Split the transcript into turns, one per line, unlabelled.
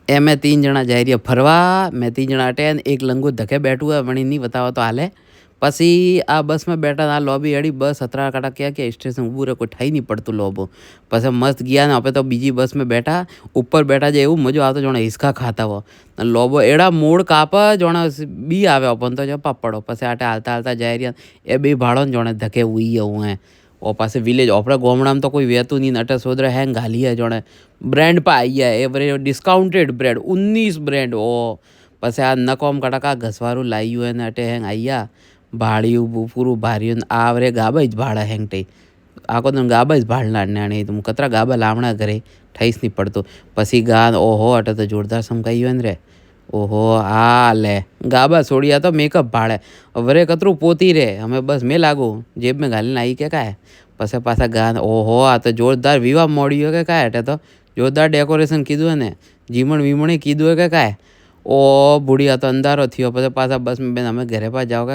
ए मैं 3 जणा जाई रहिया फरवा, मैं 3 जणा अटे ने एक लंगू धके बैठું હે વણી નહીં બતાવો તો હાલે। પછી આ બસમાં બેઠા આ લોબી હેડી બસ અથડા કટા ક્યાં સ્ટેશન ઊભું રહે કોઈ ઠાઈ નહીં પડતું લોબો। પછી મસ્ત ગયા ને આપણે તો બીજી બસમાં બેઠા ઉપર બેઠા જાય એવું મજો આવતો જોણે હિસકા ખાતા હો લોબો એડા મૂળ કાપા જોણે બી આવે પણ તો જો પાપડો પછી આટે હાલતા હાલતા જાય રહ્યા એ બે ભાડો ને જોણે ધકે ઉઈ હું હે ઓ પાસે વિલેજ આપણે ગામડામાં તો કોઈ વેતું નહીં અટે સોદરા હેંગ ગાલી હે જોણે ब्रांड पर आई है एवरे डिस्काउंटेड ब्रांड 19 ब्रांड ओ पसे आ नकोम कटका घसवारू लाइयो है अटे हेंग आइया भाड़ी पूरू भारियो आवरे गाबा ज भाड़ा हेंग टे आको तो गाबा ज भाड़ना ने तुम कतरा गाबा लावना करे ठईस नहीं पड़तो पसी गा ओहो अटे तो जोरदार समकाइयो ने रे ओहो आ ले गाबा सोड़िया तो मेकअप भाड़े वरे कतरू पोती रे हमें बस मैं लागू जेब में घालीने आई के का है पसे पासा गा ओहो आ तो जोरदार विवाह मोड़ियो के का अटे तो जोरदार डेकोरेशन कीधुं है ने जीमण वीमणे कीधुं है के काय ओ बूढ़िया तो अंधारो थियो पछी पाछा बस में बेन हमें घरे पास जाओगे।